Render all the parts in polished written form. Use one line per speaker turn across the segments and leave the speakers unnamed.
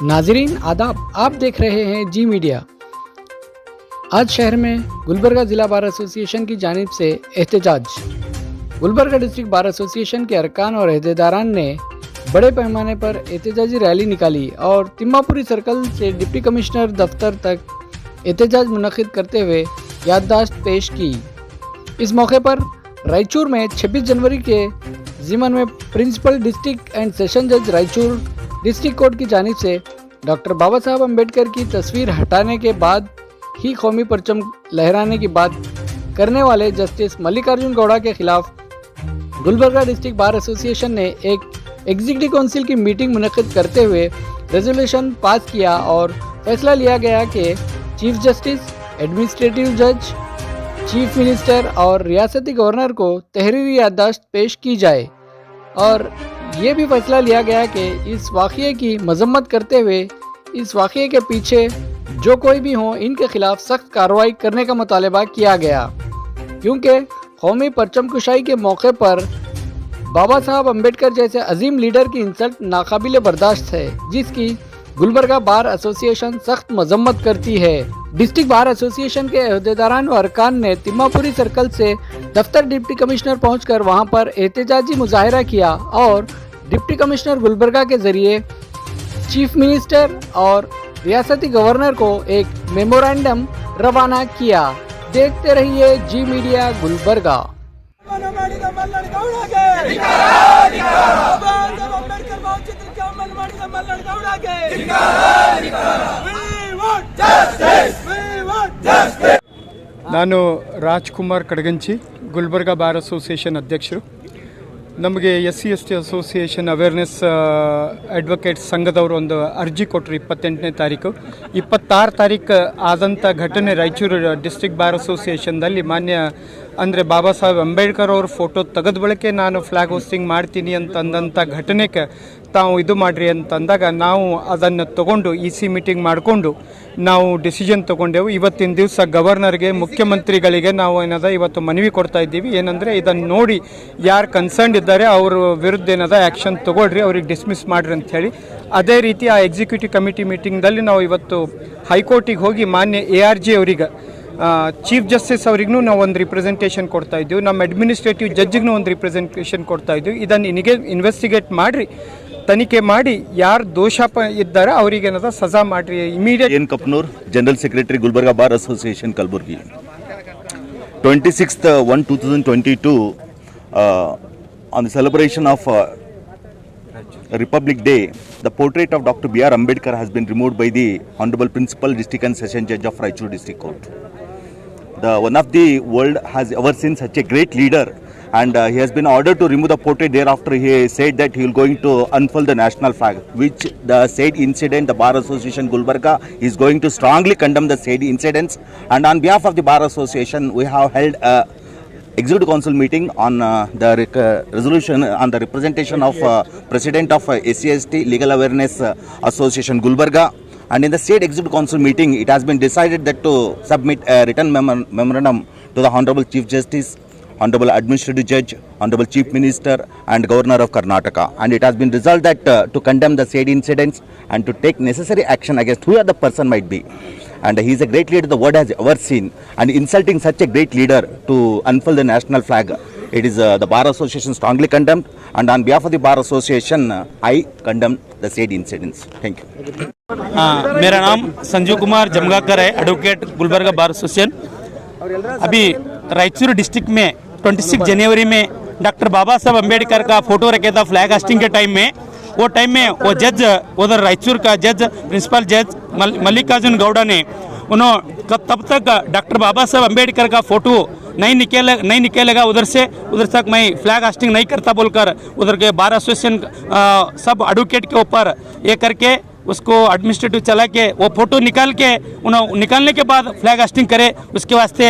नाजरीन आदाब, आप देख रहे हैं जी मीडिया। आज शहर में गुलबर्गा ज़िला बार एसोसिएशन की जानिब से एहतजाज। गुलबर्गा डिस्ट्रिक्ट बार एसोसिएशन के अरकान और अहदेदारान ने बड़े पैमाने पर एहतजाजी रैली निकाली और तिम्मापुरी सर्कल से डिप्टी कमिश्नर दफ्तर तक एहतजाज मुनक़िद करते हुए याददाश्त पेश की। इस मौके पर रायचूर में 26 जनवरी के ज़िमन में प्रिंसिपल डिस्ट्रिक्ट एंड सेशन जज रायचूर डिस्ट्रिक्ट कोर्ट की जानिब से डॉक्टर बाबा साहब अम्बेडकर की तस्वीर हटाने के बाद ही कौमी परचम लहराने की बात करने वाले जस्टिस मल्लिकार्जुन गौड़ा के खिलाफ गुलबर्गा डिस्ट्रिक्ट बार एसोसिएशन ने एक एग्जीक्यूटिव काउंसिल की मीटिंग मुनक़िद करते हुए रेजोल्यूशन पास किया और फैसला लिया गया कि चीफ जस्टिस, एडमिनिस्ट्रेटिव जज, चीफ मिनिस्टर और रियासती गवर्नर को तहरीरी याददाश्त पेश की जाए। और ये भी फैसला लिया गया कि इस वाक़ये की मजम्मत करते हुए इस वाक़ये के पीछे जो कोई भी हो इनके खिलाफ सख्त कार्रवाई करने का मुतालबा किया गया, क्योंकि कौमी परचम कुशाई के मौके पर बाबा साहब अम्बेडकर जैसे अजीम लीडर की इंसल्ट नाकाबिल बर्दाश्त है, जिसकी गुलबर्गा बार एसोसिएशन सख्त मजम्मत करती है। डिस्ट्रिक्ट बार एसोसिएशन के अहदेदारान व अरकान ने तिम्मापुरी सर्कल से दफ्तर डिप्टी कमिश्नर पहुंचकर वहां पर एहतजाजी मुजाहिरा किया और डिप्टी कमिश्नर गुलबर्गा के जरिए चीफ मिनिस्टर और रियासती गवर्नर को एक मेमोरेंडम रवाना किया। देखते रहिए जी मीडिया गुलबर्गा।
ನಾನು ರಾಜ್ಕುಮಾರ್ ಕಡಗಂಚಿ, ಗುಲ್ಬರ್ಗಾ ಬಾರ್ ಅಸೋಸಿಯೇಷನ್ ಅಧ್ಯಕ್ಷರು. ನಮಗೆ SC/ST ಅಸೋಸಿಯೇಷನ್ ಅವೇರ್ನೆಸ್ ಅಡ್ವೊಕೇಟ್ಸ್ ಸಂಘದವರು ಒಂದು ಅರ್ಜಿ ಕೊಟ್ಟರು 28ನೇ ತಾರೀಕು. 26 ತಾರೀಕು ಆದಂಥ ಘಟನೆ ರಾಯಚೂರು ಡಿಸ್ಟ್ರಿಕ್ಟ್ ಬಾರ್ ಅಸೋಸಿಯೇಷನ್ದಲ್ಲಿ ಮಾನ್ಯ ಅಂದರೆ ಬಾಬಾ ಸಾಹೇಬ್ ಅಂಬೇಡ್ಕರ್ ಅವ್ರ ಫೋಟೋ ತೆಗೆದ ಬಳಿಕೆ ನಾನು ಫ್ಲ್ಯಾಗ್ ಹೋಸ್ಟಿಂಗ್ ಮಾಡ್ತೀನಿ ಅಂತಂದಂಥ ಘಟನೆಗೆ ತಾವು ಇದು ಮಾಡಿರಿ ಅಂತಂದಾಗ ನಾವು ಅದನ್ನು ತೊಗೊಂಡು EC ಮೀಟಿಂಗ್ ಮಾಡಿಕೊಂಡು ನಾವು ಡಿಸಿಷನ್ ತೊಗೊಂಡೆವು. ಇವತ್ತಿನ ದಿವಸ ಗವರ್ನರ್ಗೆ, ಮುಖ್ಯಮಂತ್ರಿಗಳಿಗೆ ನಾವು ಇವತ್ತು ಮನವಿ ಕೊಡ್ತಾ ಇದ್ದೀವಿ. ಏನಂದರೆ ಇದನ್ನು ನೋಡಿ ಯಾರು ಕನ್ಸರ್ನ್ ಇದ್ದಾರೆ ಅವ್ರ ವಿರುದ್ಧ ಆ್ಯಕ್ಷನ್ ತೊಗೊಳ್ರಿ, ಅವ್ರಿಗೆ ಡಿಸ್ಮಿಸ್ ಮಾಡಿರಿ ಅಂಥೇಳಿ. ಅದೇ ರೀತಿ ಆ ಎಕ್ಸಿಕ್ಯೂಟಿವ್ ಕಮಿಟಿ ಮೀಟಿಂಗ್ದಲ್ಲಿ ನಾವು ಇವತ್ತು ಹೈಕೋರ್ಟಿಗೆ ಹೋಗಿ ಮಾನ್ಯ ARG ಅವರಿಗೆ, ಚೀಫ್ ಜಸ್ಟಿಸ್ ಅವರಿಗೂ ನಾವು ಒಂದು ರಿಪ್ರೆಸೆಂಟೇಷನ್ ಕೊಡ್ತಾ ಇದ್ದೀವಿ, ನಮ್ಮ ಅಡ್ಮಿನಿಸ್ಟ್ರೇಟಿವ್ ಜಡ್ಜಿಗೂ ಒಂದು ರಿಪ್ರೆಸೆಂಟೇಷನ್ ಕೊಡ್ತಾ ಇದ್ದೀವಿ. ಇದನ್ನು ಇನ್ವೆಸ್ಟಿಗೇಟ್ ಮಾಡಿರಿ, ತನಿಖೆ ಮಾಡಿ ಯಾರು ದೋಷಾಪ ಇದ್ದಾರೆ ಅವರಿಗೆ ಸಜಾ ಮಾಡ್ರಿ immediate.
N Kapnur, general secretary Gulbarga bar association Kalaburagi. 26th 1/2022 on the celebration of Republic Day, the portrait of Dr. B.R. Ambedkar has been removed by the Honorable Principal District and Session Judge of Raichur District Court. One of the world has ever seen such a great leader, and he has been ordered to remove the portrait. Thereafter he said that he will going to unfurl the national flag, which the said incident, the Bar Association Gulbarga is going to strongly condemn the said incidents. And on behalf of the Bar Association, we have held a Executive Council meeting on the resolution on the representation of President of SC/ST Legal Awareness Association Gulbarga. And in the state Executive Council meeting, it has been decided that to submit a written memorandum to the Honorable Chief Justice, Honorable Administrative Judge, Honorable Chief Minister and Governor of Karnataka. And it has been resolved that to condemn the said incidents and to take necessary action against whoever the person might be. And he is a great leader the world has ever seen. And insulting such a great leader to unfurl the national flag, it is the Bar Association strongly condemned. And on behalf of the Bar Association, I condemn the said incidents. Thank you.
मेरा नाम संजीव कुमार जमगाकर है, advocate Gulbarga bar association. अभी Raichur district में 26 जनवरी में doctor बाबा साहब अम्बेडकर का photo रखे था flag hosting के टाइम में। वो जज उधर रायचूर का जज, प्रिंसिपल जज मल्लिकार्जुन गौड़ा ने तब तक डॉक्टर बाबा साहब अम्बेडकर का फोटो नहीं निकलेगा उधर तक मैं फ्लैग होस्टिंग नहीं करता बोलकर उधर के बार एसोसिएशन सब एडवोकेट के ऊपर ये करके उसको एडमिनिस्ट्रेटिव चला के वो फोटो निकालने के बाद फ्लैग होस्टिंग करे। उसके वास्ते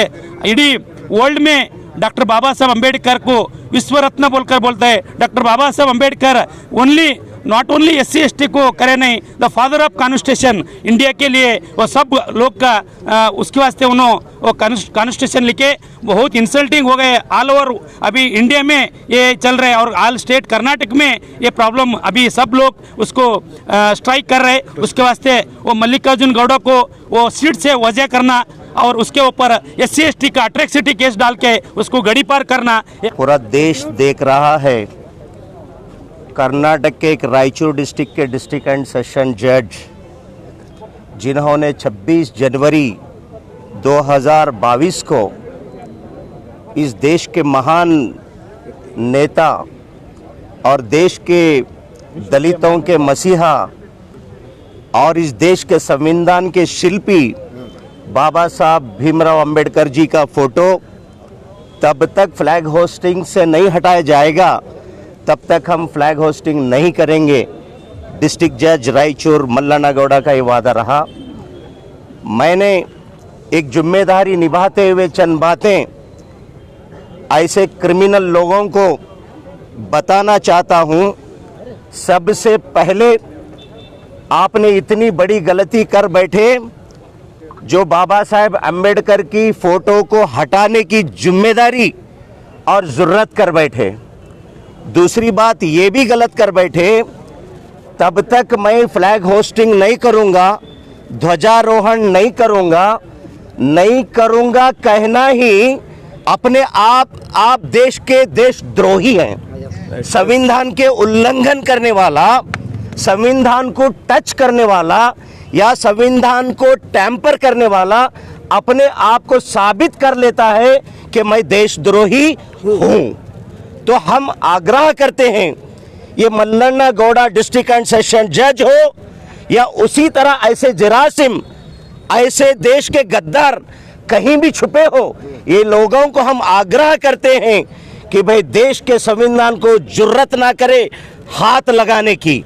इडी वर्ल्ड में डॉक्टर बाबा साहब अम्बेडकर को विश्व रत्न बोलकर बोलता है। Doctor Baba Saheb Ambedkar only not only SC/ST को करे नहीं, the father of constitution India के लिए वो सब लोग का उसके वास्ते उन्होंने वो कॉन्स्टिट्यूशन लिखे, बहुत इंसल्टिंग हो गए ऑल ओवर अभी इंडिया में ये चल रहे हैं और ऑल स्टेट कर्नाटक में ये प्रॉब्लम अभी सब लोग उसको स्ट्राइक कर रहे हैं। उसके वास्ते वो मल्लिकार्जुन गौड़ा को वो सीट से वजह करना और उसके ऊपर SC/ST का अट्रैक्सिटी केस डाल के उसको गड़ी पार करना।
पूरा देश देख रहा है, कर्नाटक के एक रायचूर डिस्ट्रिक्ट के डिस्ट्रिक्ट एंड सेशन जज जिन्होंने 26 जनवरी 2022 को इस देश के महान नेता और देश के दलितों के मसीहा और इस देश के संविधान के शिल्पी बाबा साहब भीमराव अंबेडकर जी का फोटो तब तक फ्लैग होस्टिंग से नहीं हटाया जाएगा तब तक हम फ्लैग होस्टिंग नहीं करेंगे। डिस्ट्रिक्ट जज रायचूर मल्लाना गौड़ा का ये वादा रहा। मैंने एक जिम्मेदारी निभाते हुए चंद बातें ऐसे क्रिमिनल लोगों को बताना चाहता हूँ। सबसे पहले आपने इतनी बड़ी गलती कर बैठे जो बाबा साहेब अम्बेडकर की फ़ोटो को हटाने की जिम्मेदारी और ज़रूरत कर बैठे। दूसरी बात ये भी गलत कर बैठे, तब तक मैं फ्लैग होस्टिंग नहीं करूँगा, ध्वजारोहण नहीं करूँगा कहना ही अपने आप देश के देशद्रोही हैं। संविधान के उल्लंघन करने वाला, संविधान को टच करने वाला या संविधान को टैंपर करने वाला अपने आप को साबित कर लेता है कि मैं देशद्रोही हूँ। तो हम आग्रह करते हैं, ये Mallanna Gowda district and session जज हो या उसी तरह ऐसे जरासिम, ऐसे देश के गद्दार कहीं भी छुपे हो, ये लोगों को हम आग्रह करते हैं कि भाई देश के संविधान को जुर्रत ना करे हाथ लगाने की।